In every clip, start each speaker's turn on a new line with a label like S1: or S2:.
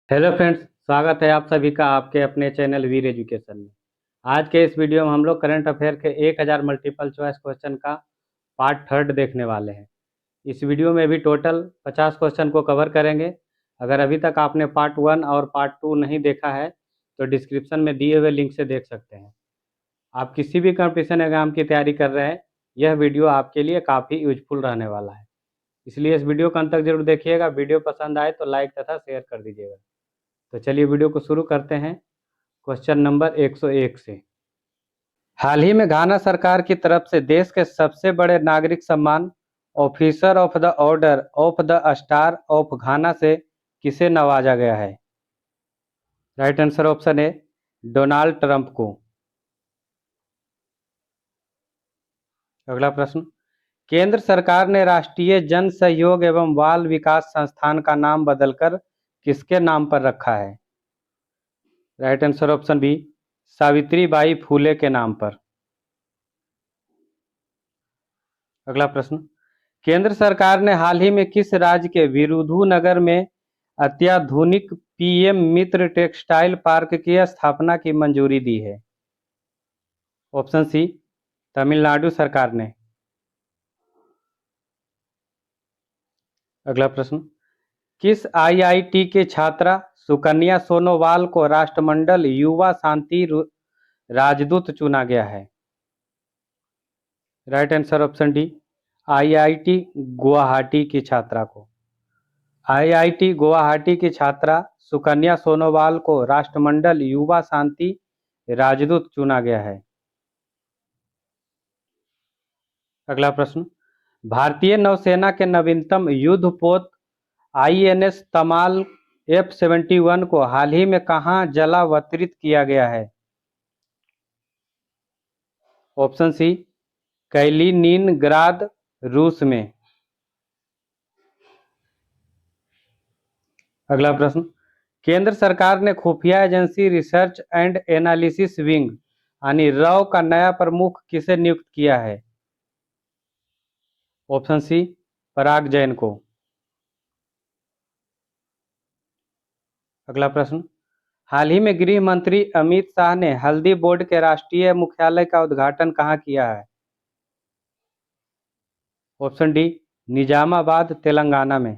S1: Hello friends, स्वागत है आप सभी का आपके अपने चैनल वीर एजुकेशन में। आज के इस वीडियो में हम लोग करंट अफेयर के 1000 मल्टीपल चॉइस क्वेश्चन का पार्ट थर्ड देखने वाले हैं। इस वीडियो में भी टोटल 50 क्वेश्चन को कवर करेंगे। अगर अभी तक आपने पार्ट वन और पार्ट टू नहीं देखा है तो डिस्क्रिप्शन में दिए हुए लिंक से देख सकते हैं। आप किसी भी कंपटीशन एग्जाम की तैयारी कर रहे हैं, यह वीडियो आपके लिए काफ़ी यूजफुल रहने वाला है। इसलिए इस वीडियो को अंत तक जरूर देखिएगा। वीडियो पसंद आए तो लाइक तथा शेयर कर दीजिएगा। तो चलिए वीडियो को शुरू करते हैं क्वेश्चन नंबर 101 से। हाल ही में घाना सरकार की तरफ से देश के सबसे बड़े नागरिक सम्मान officer of the order of the star of घाना से किसे नवाजा गया है? Right answer option A Donald Trump को। अगला प्रश्न, केंद्र सरकार ने राष्ट्रीय जन सहयोग एवं बाल विकास संस्थान का नाम बदलकर किसके नाम पर रखा है? Right answer option B Savitribai Phule के नाम पर। अगला प्रश्न, केंद्र सरकार ने हाल ही में किस राज्य के विरुधुनगर में अत्याधुनिक पीएम मित्र टेक्सटाइल पार्क की स्थापना की मंजूरी दी है? ऑप्शन सी तमिलनाडु सरकार ने। अगला प्रश्न, किस आईआईटी के छात्रा सुकन्या सोनोवाल को राष्ट्रमंडल युवा शांति राजदूत चुना गया है? Right answer option D IIT Guwahati की छात्रा को। आईआईटी गुवाहाटी की छात्रा सुकन्या सोनोवाल को राष्ट्रमंडल युवा शांति राजदूत चुना गया है। अगला प्रश्न, भारतीय नौसेना के नवीनतम युद्धपोत आईएनएस तमाल F-71 को हाल ही में कहां जलावतरित किया गया है? ऑप्शन सी कैलिनिनग्राद रूस में। अगला प्रश्न, केंद्र सरकार ने खुफिया agency research and analysis wing यानी रॉ का नया प्रमुख किसे नियुक्त किया है? ऑप्शन सी पराग जैन को। अगला प्रश्न, हाल ही में गृह मंत्री अमित शाह ने हल्दी बोर्ड के राष्ट्रीय मुख्यालय का उद्घाटन कहां किया है? ऑप्शन डी निजामाबाद तेलंगाना में।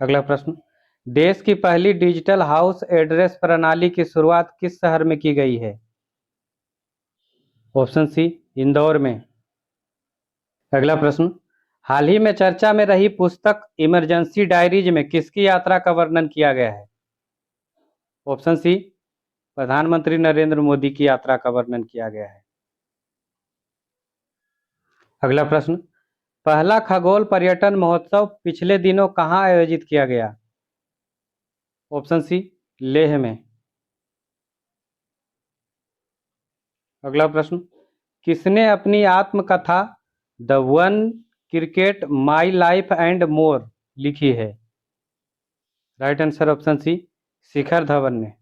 S1: अगला प्रश्न, देश की पहली डिजिटल हाउस एड्रेस प्रणाली की शुरुआत किस शहर में की गई है? ऑप्शन सी इंदौर में। अगला प्रश्न, हाल ही में चर्चा में रही पुस्तक इमरजेंसी डायरीज में किसकी यात्रा का वर्णन किया गया है? ऑप्शन सी प्रधानमंत्री नरेंद्र मोदी की यात्रा का वर्णन किया गया है। अगला प्रश्न, पहला खगोल पर्यटन महोत्सव पिछले दिनों कहां आयोजित किया गया? ऑप्शन सी लेह में। अगला प्रश्न, किसने अपनी आत्मकथा the one cricket my life and more लिखी है? राइट आंसर ऑप्शन सी शिखर धवन ने।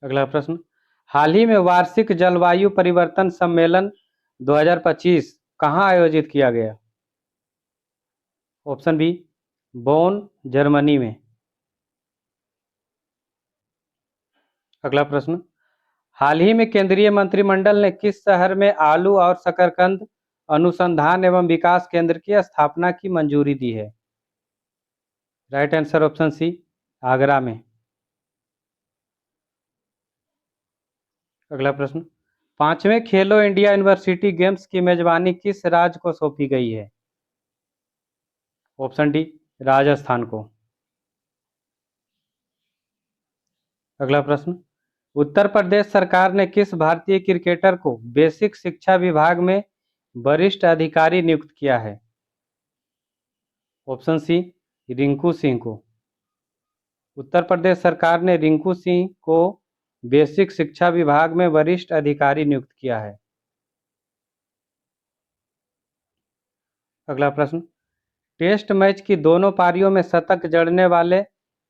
S1: अगला प्रश्न, हाल ही में वार्षिक जलवायु परिवर्तन सम्मेलन 2025 कहां आयोजित किया गया? ऑप्शन बी बोन जर्मनी में। अगला प्रश्न, हाल ही में केंद्रीय मंत्रिमंडल ने किस शहर में आलू और शकरकंद अनुसंधान एवं विकास केंद्र की स्थापना की मंजूरी दी है? Right answer option C Agra में। अगला प्रश्न, पांचवें खेलो इंडिया यूनिवर्सिटी गेम्स की मेजबानी किस राज्य को सौंपी गई है? ऑप्शन डी राजस्थान को। अगला प्रश्न, उत्तर प्रदेश सरकार ने किस भारतीय क्रिकेटर को बेसिक शिक्षा विभाग में वरिष्ठ अधिकारी नियुक्त किया है? ऑप्शन सी रिंकू सिंह को। उत्तर प्रदेश सरकार ने रिंकू सिंह को बेसिक शिक्षा विभाग में वरिष्ठ अधिकारी नियुक्त किया है। अगला प्रश्न, टेस्ट मैच की दोनों पारियों में शतक जड़ने वाले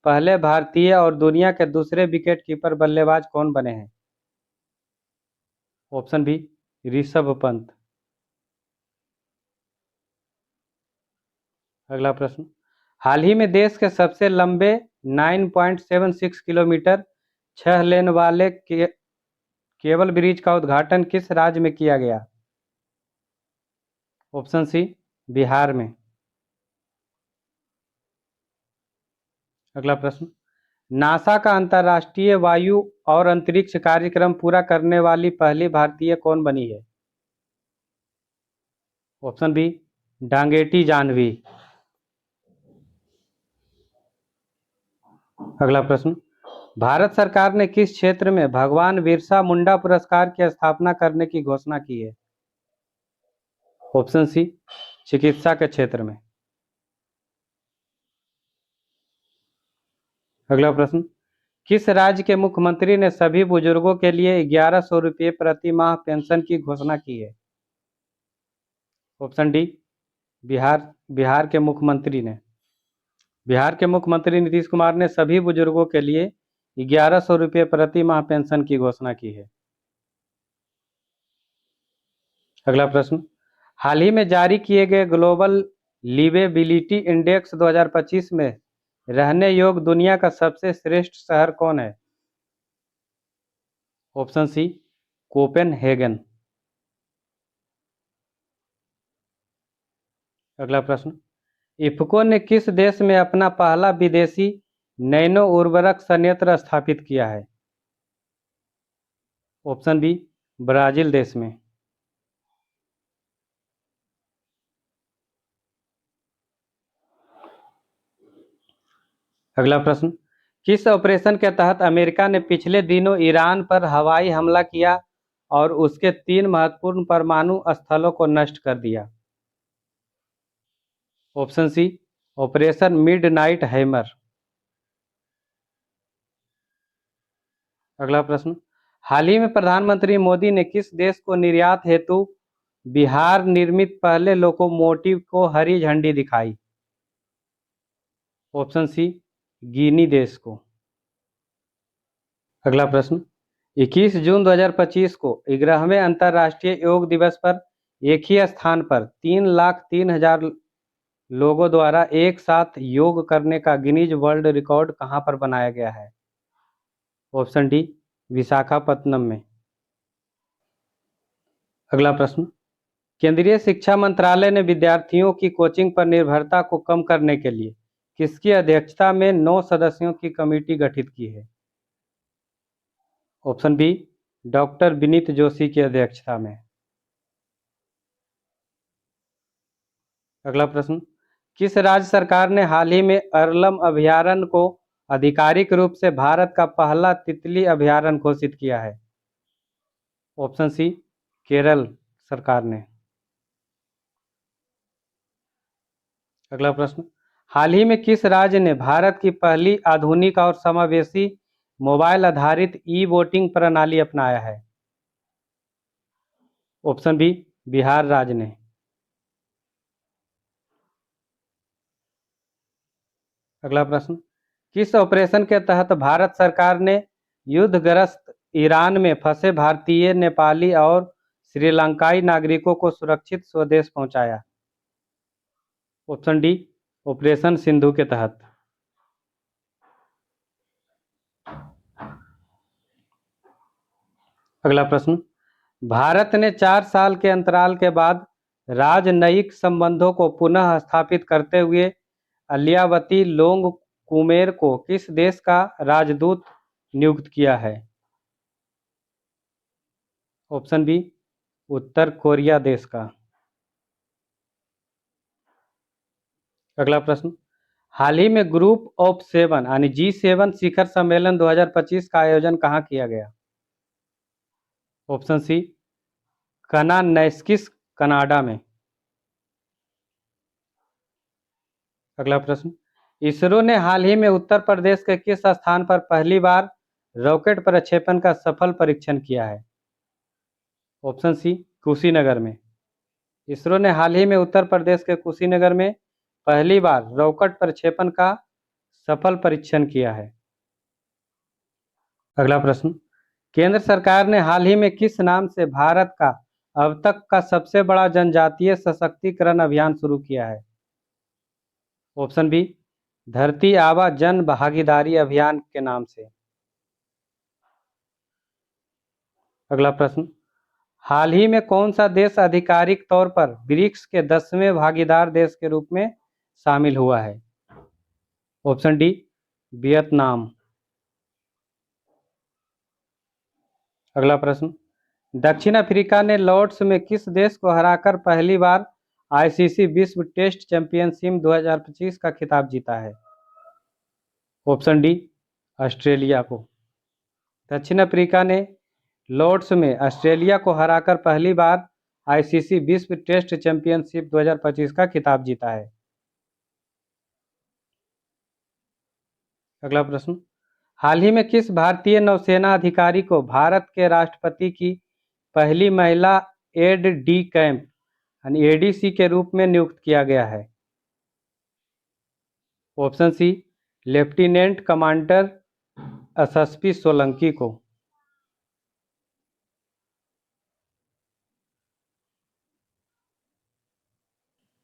S1: पहले भारतीय और दुनिया के दूसरे विकेटकीपर बल्लेबाज कौन बने हैं? Option B Rishabh Pant. अगला प्रश्न, हाल ही में देश के सबसे लंबे 9.76 किलोमीटर 6 लेन वाले केबल ब्रिज का उद्घाटन किस राज्य में किया गया? ऑप्शन सी, बिहार में। अगला प्रश्न, नासा का अंतर्राष्ट्रीय वायु और अंतरिक्ष कार्यक्रम पूरा करने वाली पहली भारतीय कौन बनी है? Option B, Dangeti Jahnavi. अगला प्रश्न, भारत सरकार ने किस क्षेत्र में भगवान बिरसा मुंडा पुरस्कार की स्थापना करने की घोषणा की है? ऑप्शन सी, चिकित्सा के क्षेत्र में। अगला प्रश्न, किस राज्य के मुख्यमंत्री ने सभी बुजुर्गों के लिए 1100 रुपये प्रति माह पेंशन की घोषणा की है? ऑप्शन डी, बिहार के मुख्यमंत्री ने। बिहार के मुख्यमंत्री नीतीश कुमार ने सभी बुजुर्गों के लिए 1100 रुपये प्रति माह पेंशन की घोषणा की है। अगला प्रश्न, हाल ही में जारी किए गए ग्लोबल लिवेबिलिटी इंडेक्स 2025 में रहने योग्य दुनिया का सबसे श्रेष्ठ शहर कौन है? Option C, Copenhagen. अगला प्रश्न, इफ्को ने किस देश में अपना पहला विदेशी नैनो उर्वरक संयंत्र स्थापित किया है? ऑप्शन बी, ब्राजील देश में। अगला प्रश्न, किस ऑपरेशन के तहत अमेरिका ने पिछले दिनों ईरान पर हवाई हमला किया और उसके 3 महत्वपूर्ण परमाणु स्थलों को नष्ट कर दिया? Option C, Operation Midnight Hammer. अगला प्रश्न, हाल ही में प्रधानमंत्री मोदी ने किस देश को निर्यात हेतु बिहार निर्मित पहले लोकोमोटिव को हरी झंडी दिखाई? ऑप्शन सी, गिनी देश को। अगला प्रश्न, 21 जून 2025 को 11वें अंतर्राष्ट्रीय योग दिवस पर एक ही स्थान पर 3,03,000 लोगों द्वारा एक साथ योग करने का गिनीज वर्ल्ड रिकॉर्ड कहां पर बनाया गया है? ऑप्शन डी, विशाखापत्तनम में। अगला प्रश्न, केंद्रीय शिक्षा मंत्रालय ने विद्यार्थियों की कोचिंग पर निर्भरता को कम करने के लिए किसकी अध्यक्षता में 9 सदस्यों की कमेटी गठित की है? Option B, doctor Vineet Joshi की अध्यक्षता में। अगला प्रश्न, किस राज्य सरकार ने हाल ही में अरलम अभयारण्य को आधिकारिक रूप से भारत का पहला तितली अभयारण्य घोषित किया है? ऑप्शन सी, केरल सरकार ने। अगला प्रश्न, हाल ही में किस राज्य ने भारत की पहली आधुनिक और समावेशी मोबाइल आधारित ई वोटिंग प्रणाली अपनाया है? ऑप्शन बी, बिहार राज्य ने। अगला प्रश्न, किस ऑपरेशन के तहत भारत सरकार ने युद्धग्रस्त ईरान में फंसे भारतीय, नेपाली और श्रीलंकाई नागरिकों को सुरक्षित स्वदेश पहुंचाया? ऑप्शन डी, ऑपरेशन सिंधु के तहत। अगला प्रश्न, भारत ने 4 साल के अंतराल के बाद राजनयिक संबंधों को पुनः स्थापित करते हुए अलियावती लोंग कुमेर को किस देश का राजदूत नियुक्त किया है? ऑप्शन बी, उत्तर कोरिया देश का। अगला प्रश्न, हाल ही में ग्रुप ऑफ 7 यानी G7 शिखर सम्मेलन 2025 का आयोजन कहाँ किया गया? ऑप्शन सी, कनानैस्किस कनाडा में। अगला प्रश्न, इसरो ने हाल ही में उत्तर प्रदेश के किस स्थान पर पहली बार रॉकेट प्रक्षेपण का सफल परीक्षण किया है? ऑप्शन सी, कुशीनगर में। इसरो ने हाल ही में उत्तर प्रदेश के कुशीनगर में पहली बार रॉकेट प्रक्षेपण का सफल परीक्षण किया है। अगला प्रश्न, केंद्र सरकार ने हाल ही में किस नाम से भारत का अब तक का सबसे बड़ा जनजातीय सशक्तिकरण अभियान शुरू किया है? ऑप्शन बी धरती आबा जन भागीदारी अभियान के नाम से। अगला प्रश्न, हाल ही में कौन सा देश आधिकारिक तौर पर ब्रिक्स के 10वें भागीदार देश के रूप में शामिल हुआ है? Option D Vietnam. अगला प्रश्न, दक्षिण अफ्रीका ने लॉर्ड्स में किस देश को हराकर पहली बार आईसीसी विश्व टेस्ट चैंपियनशिप 2025 का खिताब जीता है? ऑप्शन डी ऑस्ट्रेलिया को। दक्षिण अफ्रीका ने लॉर्ड्स में ऑस्ट्रेलिया को हराकर पहली बार आईसीसी विश्व टेस्ट चैंपियनशिप 2025 का खिताब जीता है। अगला प्रश्न, हाल ही में किस भारतीय नौसेना अधिकारी को भारत के राष्ट्रपति की पहली महिला एड डी कैंप यानी एडीसी के रूप में नियुक्त किया गया है? Option C lieutenant commander SSP Solanki को।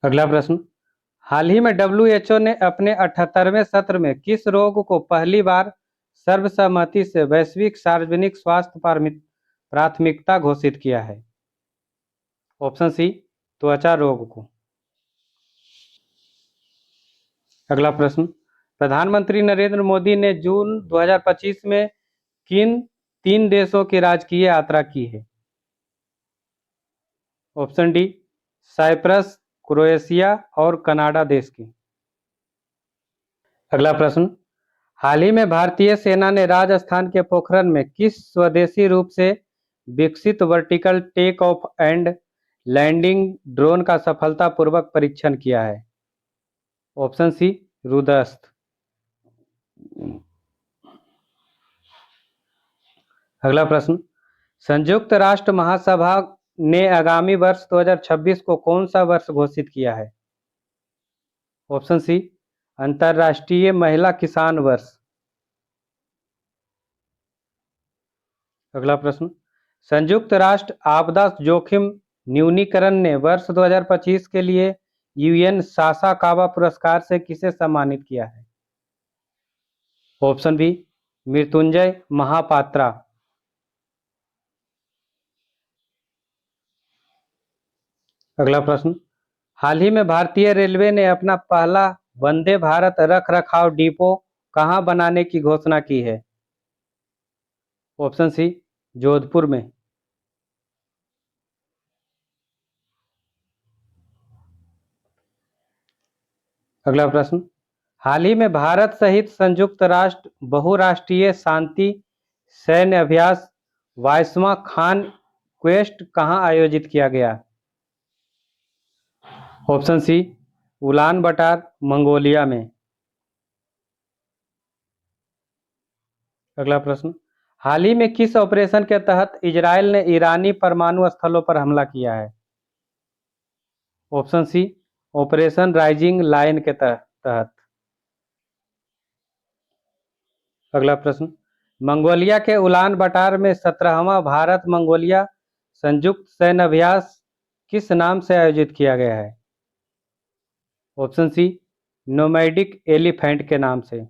S1: अगला प्रश्न, हाल ही में डब्ल्यूएचओ ने अपने 78वें सत्र में किस रोग को पहली बार सर्वसम्मति से वैश्विक सार्वजनिक स्वास्थ्य प्राथमिकता घोषित किया है? ऑप्शन सी त्वचा रोग को। अगला प्रश्न, प्रधानमंत्री नरेंद्र मोदी ने जून 2025 में किन 3 देशों की राजकीय यात्रा की है? ऑप्शन डी साइप्रस, क्रोएशिया और कनाडा देश की। अगला प्रश्न, हाल ही में भारतीय सेना ने राजस्थान के पोखरण में किस स्वदेशी रूप से विकसित vertical take off and landing drone का सफलतापूर्वक परीक्षण किया है? Option C Rudrastra. अगला प्रश्न, संयुक्त राष्ट्र महासभा ने आगामी वर्ष 2026 को कौन सा वर्ष घोषित किया है? ऑप्शन सी अंतर्राष्ट्रीय महिला किसान वर्ष। अगला प्रश्न, संयुक्त राष्ट्र आपदा जोखिम न्यूनीकरण ने वर्ष 2025 के लिए यूएन सासाकावा पुरस्कार से किसे सम्मानित किया है? Option B Mrityunjay Mohapatra. अगला प्रश्न, हाल ही में भारतीय रेलवे ने अपना पहला वंदे भारत रख रखाव डिपो कहां बनाने की घोषणा की है? ऑप्शन सी जोधपुर में। अगला प्रश्न, हाल ही में भारत सहित संयुक्त राष्ट्र बहुराष्ट्रीय शांति सैन्य अभ्यास 22वां खान क्वेस्ट कहां आयोजित किया गया? ऑप्शन सी उलान बटार, मंगोलिया में। अगला प्रश्न, हाल ही में किस ऑपरेशन के तहत इजरायल ने ईरानी परमाणु स्थलों पर हमला किया है? Option C operation rising lion के तहत। अगला प्रश्न, मंगोलिया के उलान बटार में 17वां भारत मंगोलिया संयुक्त सैन्य अभ्यास किस नाम से आयोजित किया गया है? ऑप्शन सी नोमैडिक एलिफेंट के नाम से।